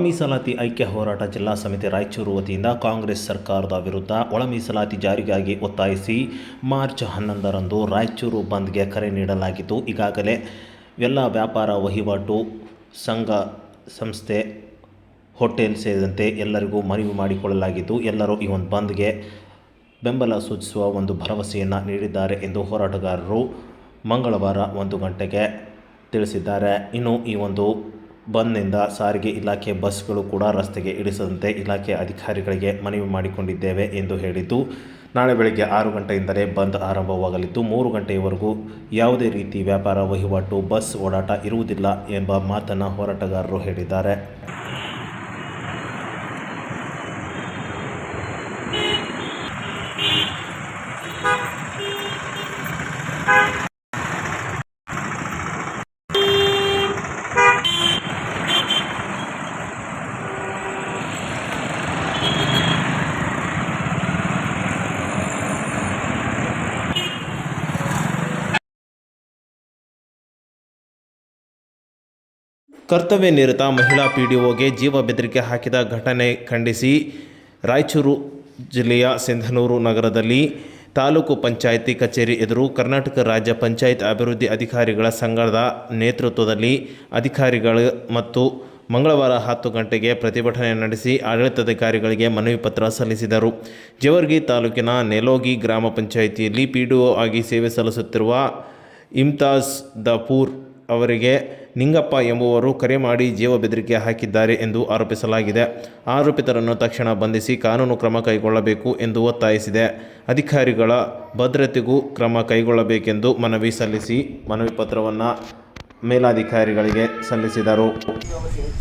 ಮೀಸಲಾತಿ ಐಕ್ಯ ಹೋರಾಟ ಜಿಲ್ಲಾ ಸಮಿತಿ ರಾಯಚೂರು ವತಿಯಿಂದ ಕಾಂಗ್ರೆಸ್ ಸರ್ಕಾರದ ವಿರುದ್ಧ ಒಳ ಮೀಸಲಾತಿ ಜಾರಿಗಾಗಿ ಒತ್ತಾಯಿಸಿ ಮಾರ್ಚ್ 11ರಂದು ರಾಯಚೂರು ಬಂದ್ಗೆ ಕರೆ ನೀಡಲಾಗಿದ್ದು, ಈಗಾಗಲೇ ಎಲ್ಲ ವ್ಯಾಪಾರ ವಹಿವಾಟು ಸಂಘ ಸಂಸ್ಥೆ ಹೋಟೆಲ್ ಸೇರಿದಂತೆ ಎಲ್ಲರಿಗೂ ಮನವಿ ಮಾಡಿಕೊಳ್ಳಲಾಗಿದ್ದು, ಎಲ್ಲರೂ ಈ ಒಂದು ಬಂದ್ಗೆ ಬೆಂಬಲ ಸೂಚಿಸುವ ಒಂದು ಭರವಸೆಯನ್ನು ನೀಡಿದ್ದಾರೆ ಎಂದು ಹೋರಾಟಗಾರರು ಮಂಗಳವಾರ 1 ಗಂಟೆಗೆ ತಿಳಿಸಿದ್ದಾರೆ. ಇನ್ನು ಈ ಒಂದು ಬಂದ್ನಿಂದ ಸಾರಿಗೆ ಇಲಾಖೆ ಬಸ್ಗಳು ಕೂಡ ರಸ್ತೆಗೆ ಇಳಿಸದಂತೆ ಇಲಾಖೆ ಅಧಿಕಾರಿಗಳಿಗೆ ಮನವಿ ಮಾಡಿಕೊಂಡಿದ್ದೇವೆ ಎಂದು ಹೇಳಿದ್ದು, ನಾಳೆ ಬೆಳಗ್ಗೆ 6 ಗಂಟೆಯಿಂದಲೇ ಬಂದ್ ಆರಂಭವಾಗಲಿದ್ದು 3 ಗಂಟೆಯವರೆಗೂ ಯಾವುದೇ ರೀತಿ ವ್ಯಾಪಾರ ವಹಿವಾಟು ಬಸ್ ಓಡಾಟ ಇರುವುದಿಲ್ಲ ಎಂಬ ಮಾತನ್ನು ಹೋರಾಟಗಾರರು ಹೇಳಿದ್ದಾರೆ. ಕರ್ತವ್ಯ ನಿರತ ಮಹಿಳಾ ಪಿಡಿಒಗೆ ಜೀವ ಬೆದರಿಕೆ ಹಾಕಿದ ಘಟನೆ ಖಂಡಿಸಿ ರಾಯಚೂರು ಜಿಲ್ಲೆಯ ಸಿಂಧನೂರು ನಗರದಲ್ಲಿ ತಾಲೂಕು ಪಂಚಾಯಿತಿ ಕಚೇರಿ ಎದುರು ಕರ್ನಾಟಕ ರಾಜ್ಯ ಪಂಚಾಯತ್ ಅಭಿವೃದ್ಧಿ ಅಧಿಕಾರಿಗಳ ಸಂಘದ ನೇತೃತ್ವದಲ್ಲಿ ಅಧಿಕಾರಿಗಳು ಮತ್ತು ಮಂಗಳವಾರ 10 ಗಂಟೆಗೆ ಪ್ರತಿಭಟನೆ ನಡೆಸಿ ಆಡಳಿತಾಧಿಕಾರಿಗಳಿಗೆ ಮನವಿ ಪತ್ರ ಸಲ್ಲಿಸಿದರು. ಜೇವರ್ಗಿ ತಾಲೂಕಿನ ನೆಲೋಗಿ ಗ್ರಾಮ ಪಂಚಾಯಿತಿಯಲ್ಲಿ ಪಿಡಿಒ ಆಗಿ ಸೇವೆ ಸಲ್ಲಿಸುತ್ತಿರುವ ಇಮ್ತಾಜ್ ದಾಪೂರ್ ಅವರಿಗೆ ನಿಂಗಪ್ಪ ಎಂಬುವರು ಕರೆ ಮಾಡಿ ಜೀವ ಬೆದರಿಕೆ ಹಾಕಿದ್ದಾರೆ ಎಂದು ಆರೋಪಿಸಲಾಗಿದೆ. ಆರೋಪಿತರನ್ನು ತಕ್ಷಣ ಬಂಧಿಸಿ ಕಾನೂನು ಕ್ರಮ ಕೈಗೊಳ್ಳಬೇಕು ಎಂದು ಒತ್ತಾಯಿಸಿದೆ. ಅಧಿಕಾರಿಗಳ ಭದ್ರತೆಗೂ ಕ್ರಮ ಕೈಗೊಳ್ಳಬೇಕೆಂದು ಮನವಿ ಸಲ್ಲಿಸಿ ಮನವಿ ಪತ್ರವನ್ನು ಮೇಲಾಧಿಕಾರಿಗಳಿಗೆ ಸಲ್ಲಿಸಿದರು.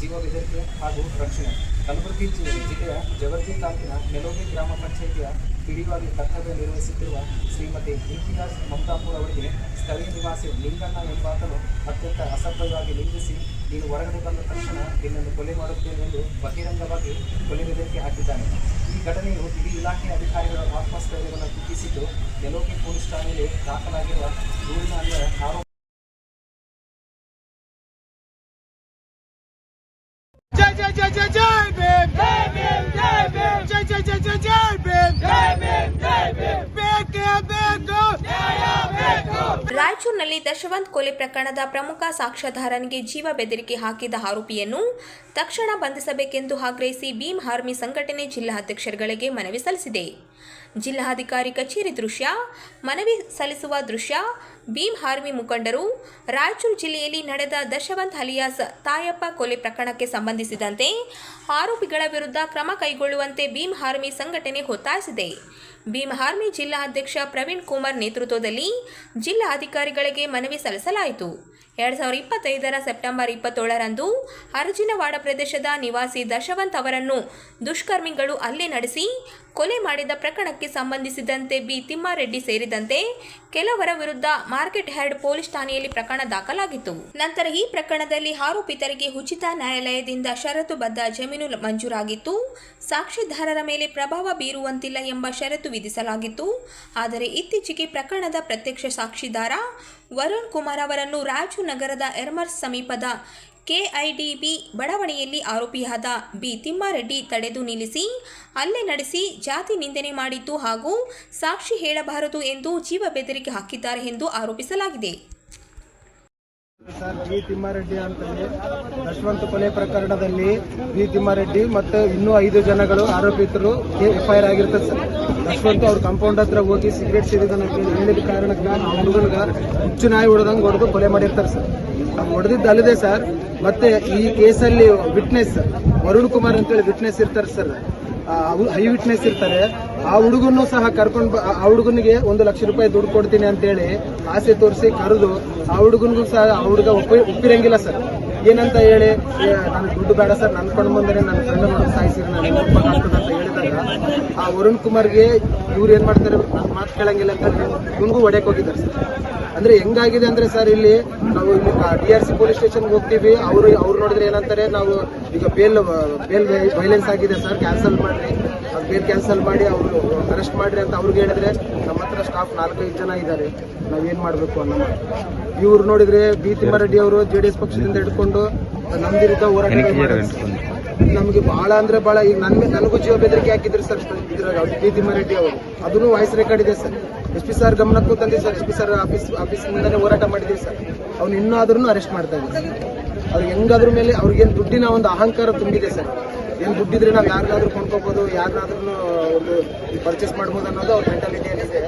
ಜೀವ ಬೆದರಿಕೆ ಹಾಗೂ ರಕ್ಷಣೆ ಕಲಬುರಗಿ ಜಿಲ್ಲೆಯ ಜೇವರ್ಗಿ ತಾಲೂಕಿನ ನೆಲೋಗಿ ಗ್ರಾಮ ಪಂಚಾಯಿತಿಯ ಪಿಡಿಒ ಕರ್ತವ್ಯ ನಿರ್ವಹಿಸುತ್ತಿರುವ ಶ್ರೀಮತಿ ಇಮ್ತಿಯಾಜ್ ಮಮತಾಪುರ್ ಅವರಿಗೆ ಸ್ಥಳೀಯ ನಿವಾಸಿ ಲಿಂಗಣ್ಣ ಎಂಬಾತನು ಅತ್ಯಂತ ಅಸಭ್ಯವಾಗಿ ನಿಂದಿಸಿ, ನೀನು ಹೊರಗಡೆ ಬಂದ ತಕ್ಷಣ ನಿನ್ನನ್ನು ಕೊಲೆ ಮಾಡುತ್ತೇನೆ ಎಂದು ಬಹಿರಂಗವಾಗಿ ಕೊಲೆ ಬೆದರಿಕೆ ಹಾಕಿದ್ದಾನೆ. ಈ ಘಟನೆಯು ಇಡೀ ಇಲಾಖೆಯ ಅಧಿಕಾರಿಗಳ ಆತ್ಮಸ್ಥೈರ್ಯವನ್ನು ಕುಗ್ಗಿಸಿದ್ದು, ನೆಲೋಗಿ ಪೊಲೀಸ್ ಠಾಣೆಯಲ್ಲಿ ದಾಖಲಾಗಿರುವ ದೂರಿನ ಅನ್ವಯ ಆರೋಪ ರಾಯಚೂರಿನಲ್ಲಿ ದಶವಂತ್ ಕೊಲೆ ಪ್ರಕರಣದ ಪ್ರಮುಖ ಸಾಕ್ಷ್ಯಾಧಾರನಿಗೆ ಜೀವ ಬೆದರಿಕೆ ಹಾಕಿದ ಆರೋಪಿಯನ್ನು ತಕ್ಷಣ ಬಂಧಿಸಬೇಕೆಂದು ಆಗ್ರಹಿಸಿ ಭೀಮ್ ಆರ್ಮಿ ಸಂಘಟನೆ ಜಿಲ್ಲಾಧ್ಯಕ್ಷರುಗಳಿಗೆ ಮನವಿ ಸಲ್ಲಿಸಿದೆ. ಜಿಲ್ಲಾಧಿಕಾರಿ ಕಚೇರಿ ದೃಶ್ಯ ಮನವಿ ಸಲ್ಲಿಸುವ ದೃಶ್ಯ. ಭೀಮ್ ಆರ್ಮಿ ಮುಖಂಡರು ರಾಯಚೂರು ಜಿಲ್ಲೆಯಲ್ಲಿ ನಡೆದ ದಶವಂತ್ ಅಲಿಯಾಸ್ ತಾಯಪ್ಪ ಕೊಲೆ ಪ್ರಕರಣಕ್ಕೆ ಸಂಬಂಧಿಸಿದಂತೆ ಆರೋಪಿಗಳ ವಿರುದ್ಧ ಕ್ರಮ ಕೈಗೊಳ್ಳುವಂತೆ ಭೀಮ್ ಆರ್ಮಿ ಸಂಘಟನೆ ಒತ್ತಾಯಿಸಿದೆ. ಭೀಮ್ ಆರ್ಮಿ ಜಿಲ್ಲಾ ಅಧ್ಯಕ್ಷ ಪ್ರವೀಣ್ ಕುಮಾರ್ ನೇತೃತ್ವದಲ್ಲಿ ಜಿಲ್ಲಾ ಅಧಿಕಾರಿಗಳಿಗೆ ಮನವಿ ಸಲ್ಲಿಸಲಾಯಿತು. 2025 ಸೆಪ್ಟೆಂಬರ್ 27ರಂದು ಅರ್ಜಿನವಾಡ ಪ್ರದೇಶದ ನಿವಾಸಿ ದಶವಂತ್ ಅವರನ್ನು ದುಷ್ಕರ್ಮಿಗಳು ಹಲ್ಲೆ ನಡೆಸಿ ಕೊಲೆ ಮಾಡಿದ ಪ್ರಕರಣಕ್ಕೆ ಸಂಬಂಧಿಸಿದಂತೆ ಬಿ ತಿಮ್ಮಾರೆಡ್ಡಿ ಸೇರಿದಂತೆ ಕೆಲವರ ವಿರುದ್ಧ ಮಾರ್ಕೆಟ್ ಯಾರ್ಡ್ ಪೊಲೀಸ್ ಠಾಣೆಯಲ್ಲಿ ಪ್ರಕರಣ ದಾಖಲಾಗಿತ್ತು. ನಂತರ ಈ ಪ್ರಕರಣದಲ್ಲಿ ಆರೋಪಿತರಿಗೆ ಉಚಿತ ನ್ಯಾಯಾಲಯದಿಂದ ಷರತ್ತುಬದ್ಧ ಜಮೀನು ಮಂಜೂರಾಗಿತ್ತು. ಸಾಕ್ಷಿದಾರರ ಮೇಲೆ ಪ್ರಭಾವ ಬೀರುವಂತಿಲ್ಲ ಎಂಬ ಷರತ್ತು ವಿಧಿಸಲಾಗಿತ್ತು. ಆದರೆ ಇತ್ತೀಚೆಗೆ ಪ್ರಕರಣದ ಪ್ರತ್ಯಕ್ಷ ಸಾಕ್ಷಿದಾರ ವರುಣ್ ಕುಮಾರ್ ಅವರನ್ನು ರಾಯಚೂರು ನಗರದ ಎರ್ಮರ್ಸ್ ಸಮೀಪದ ಕೆಐಡಿಬಿ ಬಡಾವಣೆಯಲ್ಲಿ ಆರೋಪಿಯಾದ ಬಿ ತಿಮ್ಮಾರೆಡ್ಡಿ ತಡೆದು ನಿಲ್ಲಿಸಿ ಹಲ್ಲೆ ನಡೆಸಿ ಜಾತಿ ನಿಂದನೆ ಮಾಡಿದ್ದು ಹಾಗೂ ಸಾಕ್ಷಿ ಹೇಳಬಾರದು ಎಂದು ಜೀವ ಬೆದರಿಕೆ ಹಾಕಿದ್ದಾರೆ ಎಂದು ಆರೋಪಿಸಲಾಗಿದೆ. ಸರ್, ಬಿ ತಿಮ್ಮಾರೆಡ್ಡಿ ಅಂತೇಳಿ ದಶವಂತ್ ಕೊಲೆ ಪ್ರಕರಣದಲ್ಲಿ ಬಿ ತಿಮ್ಮಾರೆಡ್ಡಿ ಮತ್ತು ಇನ್ನೂ 5 ಜನಗಳು ಆರೋಪಿತರು ಎಫ್ಐಆರ್ ಆಗಿರ್ತದೆ ಸರ್. ದಶವಂತ್ ಅವ್ರ ಕಾಂಪೌಂಡ್ ಹತ್ರ ಹೋಗಿ ಸಿಗರೇಟ್ ಸೇರಿದನ್ನ ಹೇಳಿದ ಕಾರಣಕ್ಕೆ ಹುಡುಗನಿಗೆ ಹುಚ್ಚು ನಾಯಿ ಹೊಡೆದಂಗೆ ಹೊಡೆದು ಕೊಲೆ ಮಾಡಿರ್ತಾರೆ ಸರ್. ಹೊಡೆದಿದ್ದು ಅಲ್ಲದೆ ಸರ್, ಮತ್ತೆ ಈ ಕೇಸಲ್ಲಿ ವಿಟ್ನೆಸ್ ವರುಣ್ ಕುಮಾರ್ ಅಂತೇಳಿ ವಿಟ್ನೆಸ್ ಇರ್ತಾರೆ ಸರ್, ಹೈ ವಿಟ್ನೆಸ್ ಇರ್ತಾರೆ. ಆ ಹುಡುಗನ್ನು ಸಹ ಕರ್ಕೊಂಡು ಆ ಹುಡುಗನಿಗೆ 1 ಲಕ್ಷ ರೂಪಾಯಿ ದುಡ್ಡು ಕೊಡ್ತೀನಿ ಅಂತೇಳಿ ಆಸೆ ತೋರಿಸಿ ಕರೆದು ಆ ಹುಡುಗನಿಗೂ ಸಹ ಆ ಹುಡುಗ ಒಪ್ಪಿರಂಗಿಲ್ಲ ಸರ್. ಏನಂತ ಹೇಳಿ, ನನಗೆ ದುಡ್ಡು ಬೇಡ ಸರ್, ನನ್ನ ಕಣ್ಣು ಮುಂದೆ ನನ್ನ ಫ್ರೆಂಡ್ ನೋಡಿ ಸಾಯಿಸಿದ್ರೆ ನನಗೆ ಒಪ್ಪಾಗ್ತದೆ ಅಂತ ಹೇಳಿದಾಗ ಆ ವರುಣ್ ಕುಮಾರ್ಗೆ ಇವ್ರು ಏನ್ ಮಾಡ್ತಾರೆ, ಮಾತು ಕೇಳಂಗಿಲ್ಲ ಅಂತ ಇವನಿಗೂ ಹೊಡೆಯಕ್ಕೆ ಹೋಗಿದ್ದಾರೆ ಸರ್. ಅಂದ್ರೆ ಹೆಂಗಾಗಿದೆ ಅಂದ್ರೆ ಸರ್, ಇಲ್ಲಿ ನಾವು ಇಲ್ಲಿ DRC ಪೊಲೀಸ್ ಸ್ಟೇಷನ್ಗೆ ಹೋಗ್ತೀವಿ, ಅವ್ರು ನೋಡಿದ್ರೆ ಏನಂತಾರೆ, ನಾವು ಈಗ ಬೇಲ್ ವೈಲೆನ್ಸ್ ಆಗಿದೆ ಸರ್, ಕ್ಯಾನ್ಸಲ್ ಮಾಡ್ರಿ, ಬೇಲ್ ಕ್ಯಾನ್ಸಲ್ ಮಾಡಿ ಅವರು ಅರೆಸ್ಟ್ ಮಾಡ್ರಿ ಅಂತ ಅವ್ರಿಗೆ ಹೇಳಿದ್ರೆ ನಮ್ಮ ಹತ್ರ ಸ್ಟಾಫ್ 4-5 ಜನ ಇದ್ದಾರೆ, ನಾವೇನ್ ಮಾಡ್ಬೇಕು ಅನ್ನೋ. ಇವ್ರು ನೋಡಿದ್ರೆ ಬಿ ತಿಮ್ಮಾರೆಡ್ಡಿ ಅವರು JDS ಪಕ್ಷದಿಂದ ಹಿಡ್ಕೊಂಡು ನಮ್ಮ ವಿರುದ್ಧ ಹೋರಾಟ ನಮಗೆ ಭಾಳ ಅಂದ್ರೆ ಭಾಳ ಈಗ ನನಗೂ ಜೀವ ಬೆದರಿಕೆ ಹಾಕಿದ್ರು ಸರ್ ಇದ್ರಾಗ ಡಿ ತಿಮ್ಮಾರೆಡ್ಡಿ ಅವರು. ಅದನ್ನು ವಾಯ್ಸ್ ರೆಕಾರ್ಡ್ ಇದೆ ಸರ್. SP ಸರ್ ಗಮನಕ್ಕೂ ತಂದೆ ಸರ್. SP ಸರ್ ಆಫೀಸ್ ಮುಂದೆ ಹೋರಾಟ ಮಾಡಿದ್ದೀವಿ ಸರ್. ಅವ್ನು ಇನ್ನೂ ಆದ್ರೂ ಅರೆಸ್ಟ್ ಮಾಡ್ತಾ ಇದ್ದೀವಿ ಸರ್. ಅವ್ರಿಗೆ ಹೆಂಗಾದ್ರ ಮೇಲೆ ಅವ್ರಿಗೇನು ದುಡ್ಡಿನ ಒಂದು ಅಹಂಕಾರ ತುಂಬಿದೆ ಸರ್. ಏನು ದುಡ್ಡಿದ್ರೆ ನಾವು ಯಾರನ್ನಾದ್ರೂ ಕೊಂಡ್ಕೋಬೋದು, ಯಾರನ್ನಾದ್ರೂ ಒಂದು ಪರ್ಚೇಸ್ ಮಾಡ್ಬೋದು ಅನ್ನೋದು ಅವ್ರ ಮೆಂಟಾಲಿಟಿ ಏನಿದೆ.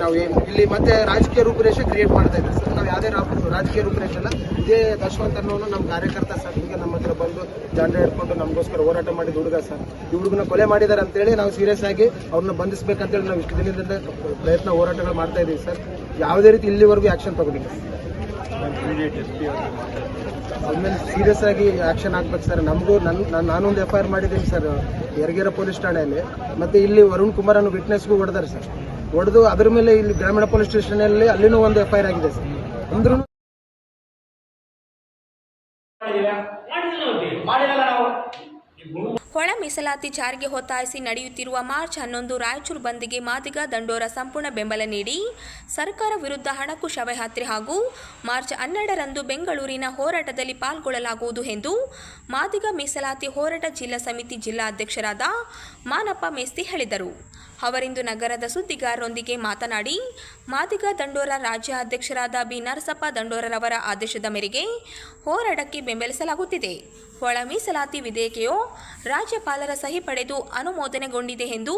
ನಾವು ಇಲ್ಲಿ ಮತ್ತೆ ರಾಜಕೀಯ ರೂಪುರೇಷೆ ಕ್ರಿಯೇಟ್ ಮಾಡ್ತಾ ಇದ್ದೀವಿ ಸರ್. ನಾವು ಯಾವುದೇ ರಾಜಕೀಯ ರೂಪುರೇಷೆ ಅಲ್ಲ. ಇದೇ ಯಶವಂತ್ ಅನ್ನೋನು ನಮ್ಮ ಕಾರ್ಯಕರ್ತ ಸರ್. ಈಗ ನಮ್ಮ ಹತ್ರ ಬಂದು ಜಾಂಡ ಹಿಡ್ಕೊಂಡು ನಮಗೋಸ್ಕರ ಹೋರಾಟ ಮಾಡಿದ ಹುಡುಗ ಸರ್. ಈ ಹುಡುಗನ ಕೊಲೆ ಮಾಡಿದ್ದಾರೆ ಅಂತೇಳಿ ನಾವು ಸೀರಿಯಸ್ ಆಗಿ ಅವ್ರನ್ನ ಬಂಧಿಸಬೇಕಂತೇಳಿ ನಾವು ಇಷ್ಟು ದಿನದಿಂದ ಹೋರಾಟಗಳು ಮಾಡ್ತಾ ಇದ್ದೀವಿ ಸರ್. ಯಾವುದೇ ರೀತಿ ಇಲ್ಲಿವರೆಗೂ ಆಕ್ಷನ್ ತಗೊಂಡಿಲ್ಲ. ಅದ್ಮೇಲೆ ಸೀರಿಯಸ್ ಆಗಿ ಆಕ್ಷನ್ ಆಗ್ಬೇಕು ಸರ್. ನಮಗೂ ನಾನೊಂದು FIR ಮಾಡಿದ್ದೀನಿ ಸರ್ ಯರಗೇರ ಪೊಲೀಸ್ ಠಾಣೆಯಲ್ಲಿ. ಮತ್ತೆ ಇಲ್ಲಿ ವರುಣ್ ಕುಮಾರ್ ಅನ್ನೋ ವಿಟ್ನೆಸ್ಗೂ ಹೊಡೆದಾರೆ ಸರ್. ಹೊಡೆದು ಅದ್ರ ಮೇಲೆ ಇಲ್ಲಿ ಗ್ರಾಮೀಣ ಪೊಲೀಸ್ ಸ್ಟೇಷನಲ್ಲಿ ಅಲ್ಲಿನೂ ಒಂದು FIR ಆಗಿದೆ ಸರ್. ಅಂದ್ರೂ ಒಳ ಮೀಸಲಾತಿ ಜಾರಿಗೆ ಒತ್ತಾಯಿಸಿ ನಡೆಯುತ್ತಿರುವ ಮಾರ್ಚ್ 11 ರಾಯಚೂರು ಬಂದ್ಗೆ ಮಾದಿಗ ದಂಡೋರ ಸಂಪೂರ್ಣ ಬೆಂಬಲ ನೀಡಿ ಸರ್ಕಾರ ವಿರುದ್ಧ ಹಣಕು ಶವಯಾತ್ರೆ ಹಾಗೂ ಮಾರ್ಚ್ 12ರಂದು ಬೆಂಗಳೂರಿನ ಹೋರಾಟದಲ್ಲಿ ಪಾಲ್ಗೊಳ್ಳಲಾಗುವುದು ಎಂದು ಮಾದಿಗ ಮೀಸಲಾತಿ ಹೋರಾಟ ಜಿಲ್ಲಾ ಸಮಿತಿ ಜಿಲ್ಲಾ ಅಧ್ಯಕ್ಷರಾದ ಮಾನಪ್ಪ ಮೇಸ್ತಿ ಹೇಳಿದರು. ಅವರಿಂದು ನಗರದ ಸುದ್ದಿಗಾರರೊಂದಿಗೆ ಮಾತನಾಡಿ, ಮಾದಿಗ ದಂಡೋರ ರಾಜ್ಯ ಅಧ್ಯಕ್ಷರಾದ ಬಿ ನರಸಪ್ಪ ದಂಡೋರರವರ ಆದೇಶದ ಮೇರೆಗೆ ಹೋರಾಟಕ್ಕೆ ಬೆಂಬಲಿಸಲಾಗುತ್ತಿದೆ. ಒಳ ಮೀಸಲಾತಿ ವಿಧೇಯಕವು ರಾಜ್ಯಪಾಲರ ಸಹಿ ಪಡೆದು ಅನುಮೋದನೆಗೊಂಡಿದೆ ಎಂದು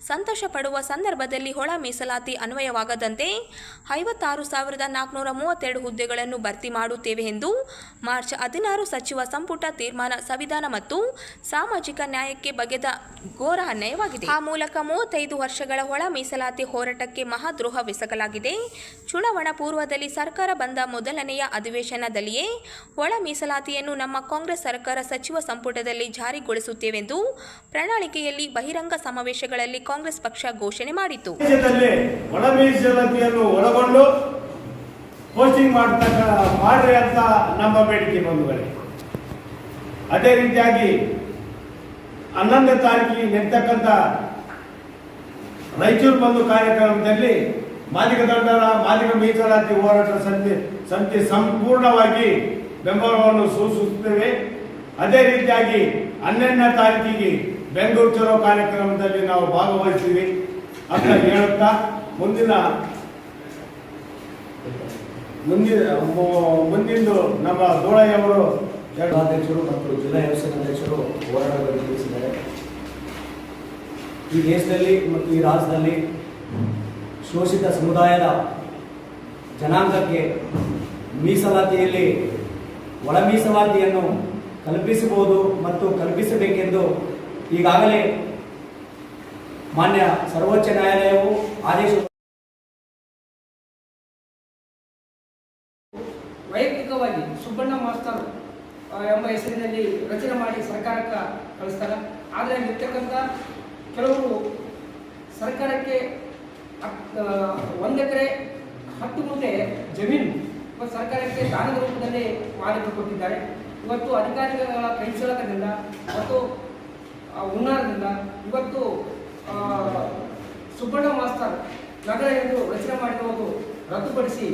ಸಂತೋಷ ಪಡುವ ಸಂದರ್ಭದಲ್ಲಿ ಒಳ ಮೀಸಲಾತಿ ಅನ್ವಯವಾಗದಂತೆ 56,432 ಹುದ್ದೆಗಳನ್ನು ಭರ್ತಿ ಮಾಡುತ್ತೇವೆ ಎಂದು ಮಾರ್ಚ್ 16 ಸಚಿವ ಸಂಪುಟ ತೀರ್ಮಾನ ಸಂವಿಧಾನ ಮತ್ತು ಸಾಮಾಜಿಕ ನ್ಯಾಯಕ್ಕೆ ಬಗೆದ ಘೋರ ಅನ್ಯಾಯವಾಗಿದೆ. ಆ ಮೂಲಕ 35 ವರ್ಷಗಳ ಒಳ ಮೀಸಲಾತಿ ಹೋರಾಟಕ್ಕೆ ಮಹಾದ್ರೋಹವೆಸಗಲಾಗಿದೆ. ಚುನಾವಣಾ ಪೂರ್ವದಲ್ಲಿ ಸರ್ಕಾರ ಬಂದ ಮೊದಲನೆಯ ಅಧಿವೇಶನದಲ್ಲಿಯೇ ಒಳ ಮೀಸಲಾತಿಯನ್ನು ನಮ್ಮ ಕಾಂಗ್ರೆಸ್ ಸರ್ಕಾರ ಸಚಿವ ಸಂಪುಟದಲ್ಲಿ ಜಾರಿಗೊಳಿಸುತ್ತೇವೆಂದು ಪ್ರಣಾಳಿಕೆಯಲ್ಲಿ ಬಹಿರಂಗ ಸಮಾವೇಶಗಳಲ್ಲಿ ಕಾಂಗ್ರೆಸ್ ಪಕ್ಷ ಘೋಷಣೆ ಮಾಡಿತು. ಒಳ ಮೀಸಲಾತಿಯನ್ನು ಒಳಗೊಂಡು ಪೋಸ್ಟಿಂಗ್ ಮಾಡ್ರಿ ಅಂತ ನಮ್ಮ ಬೇಡಿಕೆ ಬಂಧುಗಳೇ. ಅದೇ ರೀತಿಯಾಗಿ 11ನೇ ತಾರೀಕಿಗೆ ನೆಡ್ತಕ್ಕಂಥ ರಾಯಚೂರು ಬಂಧು ಕಾರ್ಯಕ್ರಮದಲ್ಲಿ ಮಾದಿಗ ದಂಡೋರ ಮಾದಿಗ ಮೀಸಲಾತಿ ಹೋರಾಟ ಸಮಿತಿ ಸಂಪೂರ್ಣವಾಗಿ ಬೆಂಬಲವನ್ನು ಸೂಚಿಸುತ್ತೇವೆ. ಅದೇ ರೀತಿಯಾಗಿ 12ನೇ ತಾರೀಕಿಗೆ ಬೆಂಗಳೂರು ಚಲೋ ಕಾರ್ಯಕ್ರಮದಲ್ಲಿ ನಾವು ಭಾಗವಹಿಸ್ತೀವಿ ಅಂತ ಹೇಳುತ್ತಾ ಮುಂದಿಂದು ನಮ್ಮ ದೋಳಯ್ಯವರು ಅಧ್ಯಕ್ಷರು ಮತ್ತು ಜಿಲ್ಲಾ ಯೋಜನೆ ಅಧ್ಯಕ್ಷರು ಹೋರಾಟದಲ್ಲಿ ತಿಳಿಸಿದ್ದಾರೆ. ಈ ದೇಶದಲ್ಲಿ ಮತ್ತು ಈ ರಾಜ್ಯದಲ್ಲಿ ಶೋಷಿತ ಸಮುದಾಯದ ಜನಾಂಗಕ್ಕೆ ಮೀಸಲಾತಿಯಲ್ಲಿ ಒಳ ಮೀಸಲಾತಿಯನ್ನು ಕಲ್ಪಿಸಬಹುದು ಮತ್ತು ಕಲ್ಪಿಸಬೇಕೆಂದು ಈಗಾಗಲೇ ಮಾನ್ಯ ಸರ್ವೋಚ್ಚ ನ್ಯಾಯಾಲಯವು ಆದೇಶ ವೈಯಕ್ತಿಕವಾಗಿ ಸುಬ್ಬಣ್ಣ ಮಾಸ್ತರ್ ಎಂಬ ಹೆಸರಿನಲ್ಲಿ ರಚನೆ ಮಾಡಿ ಸರ್ಕಾರಕ್ಕೆ ಕಳಿಸ್ತಾರೆ. ಆದರೆ ಇರ್ತಕ್ಕಂಥ ಕೆಲವರು ಸರ್ಕಾರಕ್ಕೆ 1 ಎಕರೆ 10 ಗುಂಟೆ ಜಮೀನು ಸರ್ಕಾರಕ್ಕೆ ದಾನದ ರೂಪದಲ್ಲಿ ಮಾಲೀಕರು ಕೊಟ್ಟಿದ್ದಾರೆ. ಇವತ್ತು ಅಧಿಕಾರಿಗಳ ಕೈಚಳಕದಿಂದ ಮತ್ತು ಹುನ್ನಾರದಿಂದ ಇವತ್ತು ಸುಬ್ಬಣ್ಣ ಮಾಸ್ತರ್ ನಗರ ಎಂದು ರಚನೆ ಮಾಡಿರುವುದು ರದ್ದುಪಡಿಸಿ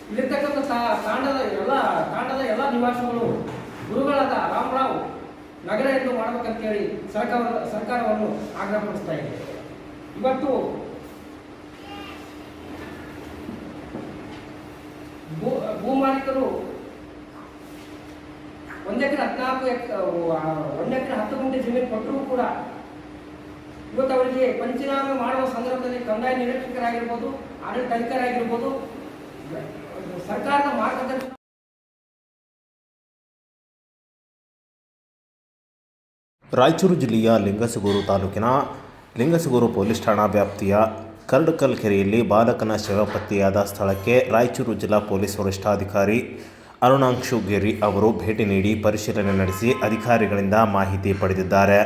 ಇಲ್ಲಿರ್ತಕ್ಕಂಥ ತಾಂಡದ ಎಲ್ಲ ನಿವಾಸಿಗಳು ಗುರುಗಳಾದ ರಾಮರಾವ್ ನಗರ ಎಂದು ಮಾಡಬೇಕಂತೇಳಿ ಸರ್ಕಾರವನ್ನು ಆಗ್ರಹಪಡಿಸ್ತಾ ಇದೆ. ಇವತ್ತು ಭೂ ಮಾಲೀಕರು 1 ಎಕರೆ 10 ಗುಂಟೆ ಜಮೀನು ಕೊಟ್ಟರೂ ಕೂಡ ಇವತ್ತು ಅವರಿಗೆ ಪಂಚನಾಮೆ ಮಾಡುವ ಸಂದರ್ಭದಲ್ಲಿ ಕಂದಾಯ ನಿರೀಕ್ಷಕರಾಗಿರ್ಬೋದು, ಆಡಳಿತಾಧಿಕಾರಿಯಾಗಿರ್ಬೋದು, ಸರ್ಕಾರದ ಮಾರ್ಗದರ್ಶನ. ರಾಯಚೂರು ಜಿಲ್ಲೆಯ ಲಿಂಗಸಗೂರು ತಾಲೂಕಿನ ಲಿಂಗಸಗೂರು ಪೊಲೀಸ್ ಠಾಣಾ ವ್ಯಾಪ್ತಿಯ ಕರ್ಡಕಲ್ ಕೆರೆಯಲ್ಲಿ ಬಾಲಕನ ಶವ ಪತ್ತೆಯಾದ ಸ್ಥಳಕ್ಕೆ ರಾಯಚೂರು ಜಿಲ್ಲಾ ಪೊಲೀಸ್ ವರಿಷ್ಠಾಧಿಕಾರಿ ಅರುಣಾಂಶು ಗಿರಿ ಅವರು ಭೇಟಿ ನೀಡಿ ಪರಿಶೀಲನೆ ನಡೆಸಿ ಅಧಿಕಾರಿಗಳಿಂದ ಮಾಹಿತಿ ಪಡೆದಿದ್ದಾರೆ.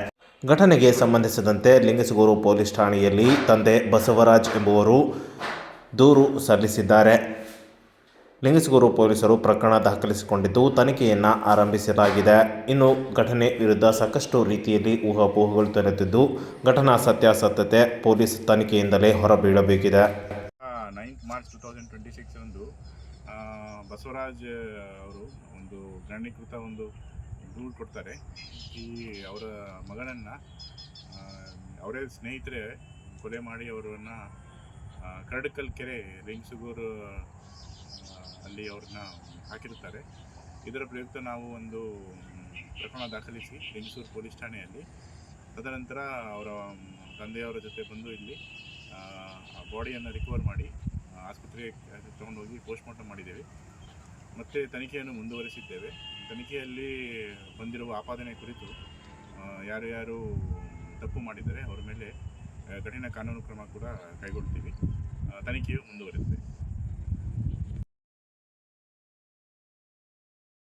ಘಟನೆಗೆ ಸಂಬಂಧಿಸಿದಂತೆ ಲಿಂಗಸಗೂರು ಪೊಲೀಸ್ ಠಾಣೆಯಲ್ಲಿ ತಂದೆ ಬಸವರಾಜ್ ಎಂಬುವರು ದೂರು ಸಲ್ಲಿಸಿದ್ದಾರೆ. ಲಿಂಗಸಗೂರು ಪೊಲೀಸರು ಪ್ರಕರಣ ದಾಖಲಿಸಿಕೊಂಡಿದ್ದು ತನಿಖೆಯನ್ನು ಆರಂಭಿಸಲಾಗಿದೆ. ಇನ್ನು ಘಟನೆ ವಿರುದ್ಧ ಸಾಕಷ್ಟು ರೀತಿಯಲ್ಲಿ ಊಹಾಪೋಹಗಳು ತೆರೆದಿದ್ದು ಘಟನಾ ಸತ್ಯಾಸತ್ಯತೆ ಪೊಲೀಸ್ ತನಿಖೆಯಿಂದಲೇ ಹೊರಬೀಳಬೇಕಿದೆ. 9 ಮಾರ್ಚ್ 2026 ರಂದು ಬಸವರಾಜ್ ಅವರು ಒಂದು ಗಣಕೀಕೃತ ಒಂದು ದೂರು ಕೊಡ್ತಾರೆ. ಈ ಅವರ ಮಗನನ್ನು ಅವರೇ ಸ್ನೇಹಿತರೆ ಕೊಲೆ ಮಾಡಿ ಅವರನ್ನು ಕರಡಕಲ್ ಕೆರೆ ಲಿಂಗಸೂಗೂರು ಅಲ್ಲಿ ಅವ್ರನ್ನ ಹಾಕಿರುತ್ತಾರೆ. ಇದರ ಪ್ರಯುಕ್ತ ನಾವು ಒಂದು ಪ್ರಕರಣ ದಾಖಲಿಸಿ ಲಿಂಗಸೂರು ಪೊಲೀಸ್ ಠಾಣೆಯಲ್ಲಿ, ತದನಂತರ ಅವರ ತಂದೆಯವರ ಜೊತೆ ಬಂದು ಇಲ್ಲಿ ಬಾಡಿಯನ್ನು ರಿಕವರ್ ಮಾಡಿ ಆಸ್ಪತ್ರೆಗೆ ತಗೊಂಡೋಗಿ ಪೋಸ್ಟ್ಮಾರ್ಟಮ್ ಮಾಡಿದ್ದೇವೆ. ಮತ್ತು ತನಿಖೆಯನ್ನು ಮುಂದುವರಿಸಿದ್ದೇವೆ. ತನಿಖೆಯಲ್ಲಿ ಬಂದಿರುವ ಆಪಾದನೆ ಕುರಿತು ಯಾರು ತಪ್ಪು ಮಾಡಿದ್ದಾರೆ ಅವರ ಮೇಲೆ ಕಠಿಣ ಕಾನೂನು ಕ್ರಮ ಕೂಡ ಕೈಗೊಳ್ತೀವಿ. ತನಿಖೆಯು ಮುಂದುವರಿಯುತ್ತೆ.